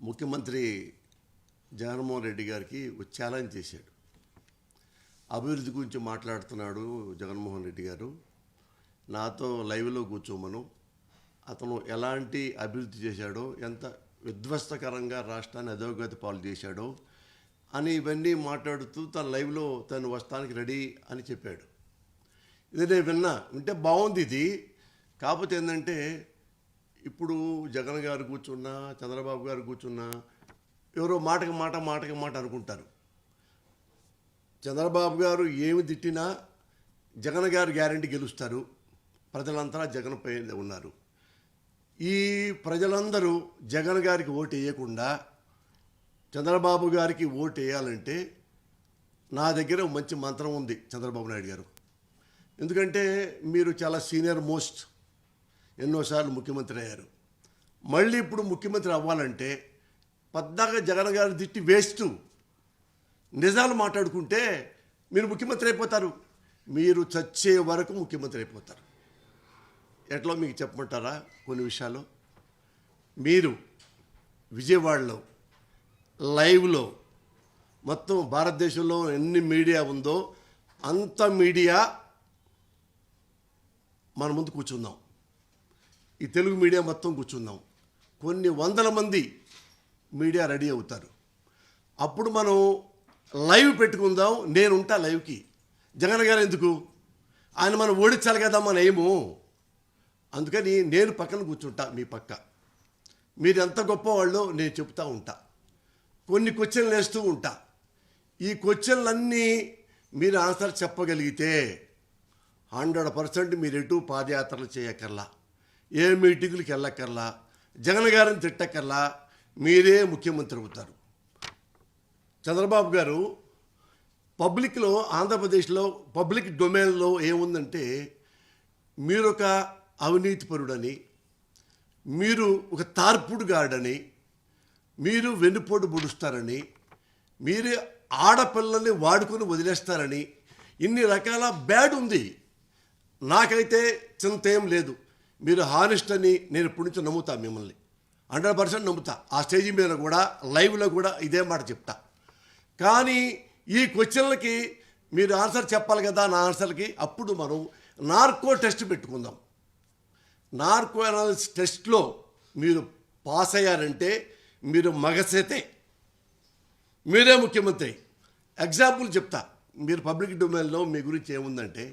ముఖ్యమంత్రి జగన్మోహన్ రెడ్డి గారికి ఒక ఛాలెంజ్ చేశాడు. అభివృద్ధి గురించి మాట్లాడుతున్నాడు జగన్మోహన్ రెడ్డి గారు, నాతో లైవ్లో కూర్చోమను, అతను ఎలాంటి అభివృద్ధి చేశాడో, ఎంత విధ్వస్తకరంగా రాష్ట్రాన్ని అధోగతి పాలు చేశాడో అని ఇవన్నీ మాట్లాడుతూ తన లైవ్లో తను వస్తానికి రెడీ అని చెప్పాడు. ఇది నేను వింటే బాగుంది ఇది. కాకపోతే ఏంటంటే ఇప్పుడు జగన్ గారు కూర్చున్నా, చంద్రబాబు గారు కూర్చున్నా ఎవరో మాటకి మాట అనుకుంటారు. చంద్రబాబు గారు ఏమి తిట్టినా జగన్ గారు గ్యారెంటీ గెలుస్తారు. ప్రజలంతా జగన్ పై ఉన్నారు. ఈ ప్రజలందరూ జగన్ గారికి ఓటు వేయకుండా చంద్రబాబు గారికి ఓటు వేయాలంటే నా దగ్గర మంచి మంత్రం ఉంది చంద్రబాబు నాయుడు గారు. ఎందుకంటే మీరు చాలా సీనియర్ మోస్ట్, ఎన్నోసార్లు ముఖ్యమంత్రి అయ్యారు. మళ్ళీ ఇప్పుడు ముఖ్యమంత్రి అవ్వాలంటే పద్దాగా జగన్ గారు తిట్టి వేస్ట్, నిజాలు మాట్లాడుకుంటే మీరు ముఖ్యమంత్రి అయిపోతారు. మీరు చచ్చే వరకు ముఖ్యమంత్రి అయిపోతారు. ఎట్లా మీకు చెప్పమంటారా కొన్ని విషయాలు? మీరు విజయవాడలో లైవ్లో మొత్తం భారతదేశంలో ఎన్ని మీడియా ఉందో అంత మీడియా మన ముందు కూర్చుందాం. ఈ తెలుగు మీడియా మొత్తం కూర్చుందాం. కొన్ని వందల మంది మీడియా రెడీ అవుతారు. అప్పుడు మనం లైవ్ పెట్టుకుందాం. నేనుంటా లైవ్కి. జగన్ గారు ఎందుకు, ఆయన మనం ఓడించాలి కదా మన ఏమో. అందుకని నేను పక్కన కూర్చుంటా, మీ పక్క. మీరు ఎంత గొప్పవాళ్ళో నేను చెప్తూ ఉంటా. కొన్ని క్వశ్చన్లు వేస్తూ ఉంటా. ఈ క్వశ్చన్లన్నీ మీరు ఆన్సర్ చెప్పగలిగితే 100% మీరు ఎటు పాదయాత్రలు చేయక్కర్లా, ఏ మీటింగులకి వెళ్ళక్కర్లా, జగన్ గారిని తిట్టక్కర్లా, మీరే ముఖ్యమంత్రి అవుతారు. చంద్రబాబు గారు పబ్లిక్లో, ఆంధ్రప్రదేశ్లో పబ్లిక్ డొమైన్లో ఏముందంటే మీరొక అవినీతిపరుడని, మీరు ఒక తార్పుడుగాడని, మీరు వెన్నుపోటు పొడుస్తారని, మీరే ఆడపిల్లల్ని వాడుకొని వదిలేస్తారని, ఇన్ని రకాల బ్యాడ్ ఉంది. నాకైతే చింత ఏం లేదు. మీరు హానెస్ట్ అని నేను ఇప్పటి నుంచి నమ్ముతా, మిమ్మల్ని 100% నమ్ముతా. ఆ స్టేజీ మీద కూడా, లైవ్లో కూడా ఇదే మాట చెప్తా. కానీ ఈ క్వశ్చన్లకి మీరు ఆన్సర్ చెప్పాలి కదా, నా ఆన్సర్కి. అప్పుడు మనం నార్కో టెస్ట్ పెట్టుకుందాం. నార్కో అనాలిసిస్ టెస్ట్లో మీరు పాస్ అయ్యారంటే మీరు మగసేతే, మీరే ముఖ్యమంత్రి. ఎగ్జాంపుల్ చెప్తా. మీరు పబ్లిక్ డొమైన్లో మీ గురించి ఏముందంటే,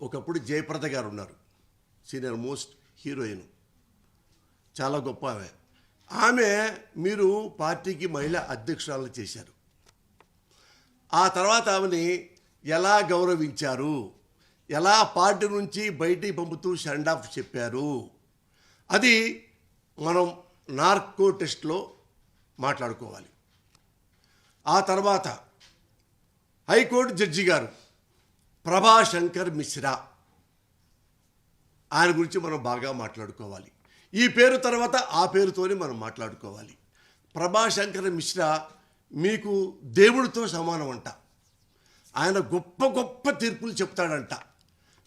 ఒకప్పుడు జయప్రద గారు ఉన్నారు, సీనియర్ మోస్ట్ హీరోయిన్, చాలా గొప్ప ఆమె. మీరు పార్టీకి మహిళా అధ్యక్షురాలు చేశారు. ఆ తర్వాత ఆమెని ఎలా గౌరవించారు, ఎలా పార్టీ నుంచి బయటికి పంపుతూ షండ్ ఆఫ్ చెప్పారు, అది మనం నార్కో టెస్ట్లో మాట్లాడుకోవాలి. ఆ తర్వాత హైకోర్టు జడ్జి గారు ప్రభాశంకర్ మిశ్రా, ఆయన గురించి మనం బాగా మాట్లాడుకోవాలి. ఈ పేరు తర్వాత ఆ పేరుతోనే మనం మాట్లాడుకోవాలి. ప్రభాశంకర్ మిశ్రా మీకు దేవుడితో సమానం అంట. ఆయన గొప్ప గొప్ప తీర్పులు చెప్తాడంట.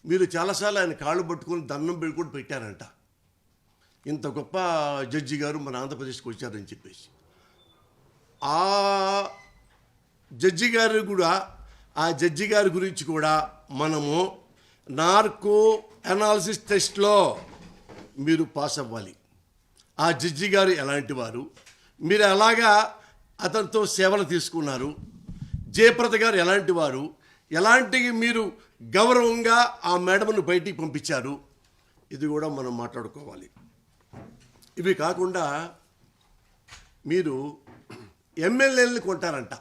మీరు చాలాసార్లు ఆయన కాళ్ళు పట్టుకొని దండం కూడా పెట్టారంట. ఇంత గొప్ప జడ్జి గారు మన ఆంధ్రప్రదేశ్కి వచ్చారని చెప్పేసి. ఆ జడ్జి గారి గురించి కూడా మనము నార్కో అనాలిసిస్ టెస్ట్లో మీరు పాస్ అవ్వాలి. ఆ జడ్జి గారు ఎలాంటి వారు, మీరు ఎలాగా అతనితో సేవలు తీసుకున్నారు, జయప్రద గారు ఎలాంటి వారు, ఎలాంటివి మీరు గౌరవంగా ఆ మేడమ్ను బయటికి పంపించారు, ఇది కూడా మనం మాట్లాడుకోవాలి. ఇవి కాకుండా మీరు ఎమ్మెల్యేలని కొంటారంట.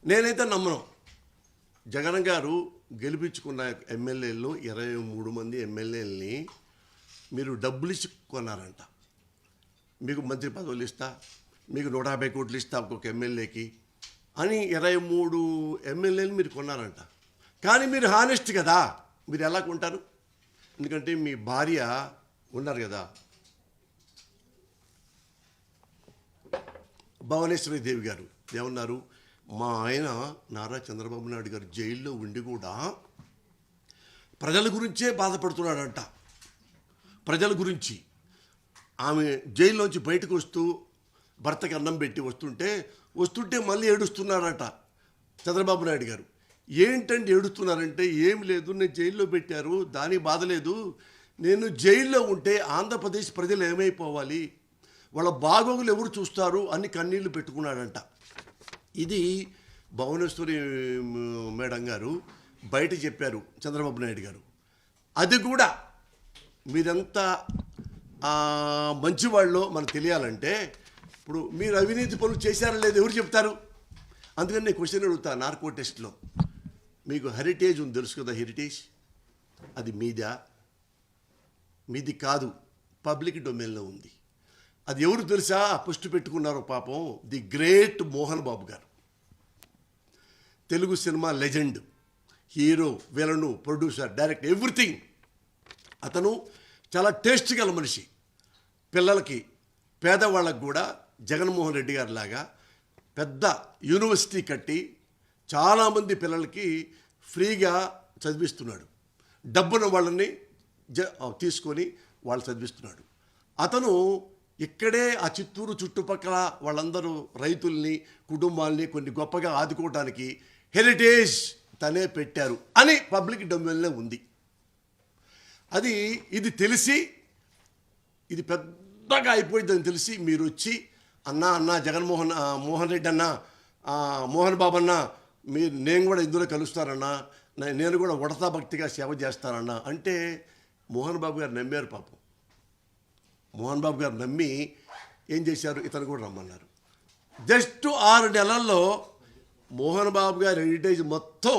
నేనైతే నమ్మను. జగన్ గారు గెలిపించుకున్న ఎమ్మెల్యేలు 23 మంది ఎమ్మెల్యేలని మీరు డబ్బులు ఇచ్చి కొన్నారంట. మీకు మంత్రి పదవులు ఇస్తా, మీకు 150 కోట్లు ఇస్తా ఒక్కొక్క ఎమ్మెల్యేకి అని 23 ఎమ్మెల్యేలు మీరు కొన్నారంట. కానీ మీరు హానెస్ట్ కదా, మీరు ఎలా కొంటారు? ఎందుకంటే మీ భార్య ఉన్నారు కదా, భువనేశ్వరి దేవి గారు ఏమన్నారు, మా ఆయన నారా చంద్రబాబు నాయుడు గారు జైల్లో ఉండి కూడా ప్రజల గురించే బాధపడుతున్నాడంట. ప్రజల గురించి ఆమె జైల్లోంచి బయటకు వస్తూ భర్తకి అన్నం పెట్టి వస్తుంటే మళ్ళీ ఏడుస్తున్నారట చంద్రబాబు నాయుడు గారు. ఏంటంటే ఏడుస్తున్నారంటే, ఏం లేదు, నేను జైల్లో పెట్టారు, దానికి బాధ లేదు, నేను జైల్లో ఉంటే ఆంధ్రప్రదేశ్ ప్రజలు ఏమైపోవాలి, వాళ్ళ బాగోగులు ఎవరు చూస్తారు అని కన్నీళ్లు పెట్టుకున్నాడంట. ఇది భువనేశ్వరి మేడం గారు బయట చెప్పారు చంద్రబాబు నాయుడు గారు. అది కూడా మీరంతా మంచివాళ్ళలో మనకు తెలియాలంటే ఇప్పుడు మీరు అవినీతి పనులు చేశారా లేదు ఎవరు చెప్తారు? అందుకని నేను క్వశ్చన్ అడుగుతా. నార్కో టెస్ట్లో మీకు హెరిటేజ్ ఉంది, తెలుసు కదా, హెరిటేజ్ అది మీది కాదు, పబ్లిక్ డొమైన్లో ఉంది. అది ఎవరు తెలుసా ఫస్ట్ పెట్టుకున్నారో పాపం? ది గ్రేట్ మోహన్ బాబు గారు, Telugu cinema legend, hero, villain, producer, director, everything. అతను చాలా టేస్ట్ గల మనిషి. పిల్లలకి, పేదవాళ్ళకు కూడా జగన్మోహన్ రెడ్డి గారి లాగా పెద్ద యూనివర్సిటీ కట్టి చాలామంది పిల్లలకి ఫ్రీగా చదివిస్తున్నాడు. డబ్బున వాళ్ళని తీసుకొని వాళ్ళు చదివిస్తున్నాడు. అతను ఇక్కడే ఆ చిత్తూరు చుట్టుపక్కల వాళ్ళందరూ రైతుల్ని, కుటుంబాల్ని కొన్ని గొప్పగా ఆదుకోవడానికి హెరిటేజ్ తనే పెట్టారు అని పబ్లిక్ డొమైన్లో ఉంది. ఇది తెలిసి, ఇది పెద్దగా అయిపోయిందని తెలిసి మీరు వచ్చి అన్నా మోహన్ రెడ్డి అన్న, మోహన్ బాబు అన్న, నేను కూడా ఇందులో కలుస్తానన్నా, నేను కూడా ఉడతా భక్తిగా సేవ చేస్తానన్నా అంటే మోహన్ బాబు గారు నమ్మారు. పాపం మోహన్ బాబు గారు నమ్మి ఏం చేశారు, ఇతను కూడా రమ్మన్నారు. జస్ట్ 6 నెలల్లో మోహన్ బాబు గారి హెరిటేజ్ మొత్తం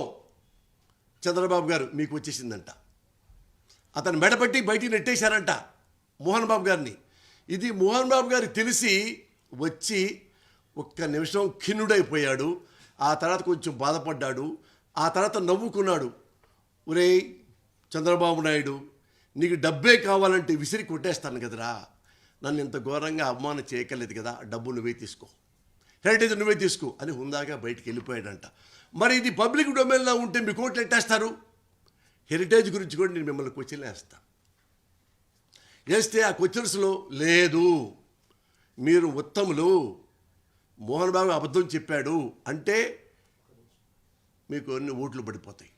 చంద్రబాబు గారు మీకు వచ్చేసిందంట. అతను మెడపట్టి బయటికి నెట్టేశారంట మోహన్ బాబు గారిని. ఇది మోహన్ బాబు గారికి తెలిసి వచ్చి ఒక్క నిమిషం ఖిన్నుడైపోయాడు. ఆ తర్వాత కొంచెం బాధపడ్డాడు. ఆ తర్వాత నవ్వుకున్నాడు. ఒరేయ్ చంద్రబాబు నాయుడు, నీకు డబ్బే కావాలంటే విసిరి కొట్టేస్తాను కదరా, నన్ను ఇంత ఘోరంగా అవమానం చేయకలేదు కదా, డబ్బు నువ్వే తీసుకో, హెరిటేజ్ నువ్వే తీసుకో అని హుందాగా బయటికి వెళ్ళిపోయాడంట. మరి ఇది పబ్లిక్ డొమైన్లో ఉంటే మీ కోట్లు ఎట్టేస్తారు? హెరిటేజ్ గురించి కూడా నేను మిమ్మల్ని క్వశ్చన్లు వేస్తే ఆ క్వశ్చన్స్లో లేదు, మీరు ఉత్తములు, మోహన్ బాబు అబద్ధం చెప్పాడు అంటే మీకు అన్ని ఓట్లు పడిపోతాయి.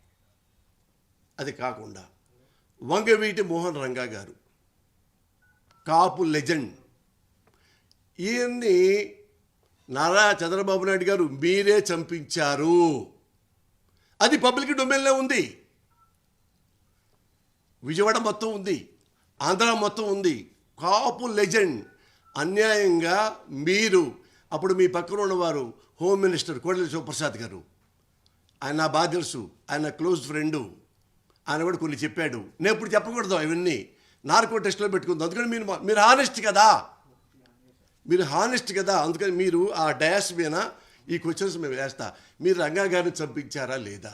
అది కాకుండా వంగవీటి మోహన్ రంగా గారు, కాపు లెజెండ్, ఈయన్ని నారా చంద్రబాబు నాయుడు గారు మీరే చంపించారు. అది పబ్లిక్ డొమైన్లో ఉంది. విజయవాడ మొత్తం ఉంది, ఆంధ్ర మొత్తం ఉంది. కాపు లెజెండ్ అన్యాయంగా మీరు, అప్పుడు మీ పక్కన ఉన్నవారు హోమ్ మినిస్టర్ కోడెల శివప్రసాద్ గారు, ఆయన నా బాగా తెలుసు, ఆయన క్లోజ్ ఫ్రెండు, ఆయన కూడా కొన్ని చెప్పాడు. నేను ఇప్పుడు చెప్పకూడదు, అవన్నీ నార్కో టెస్ట్లో పెట్టుకుందాం. అందుకని మీరు హానెస్ట్ కదా, అందుకని మీరు ఆ డయాస్ మీద ఈ క్వశ్చన్స్ మేము వేస్తా. మీరు రంగా గారిని చంపించారా లేదా?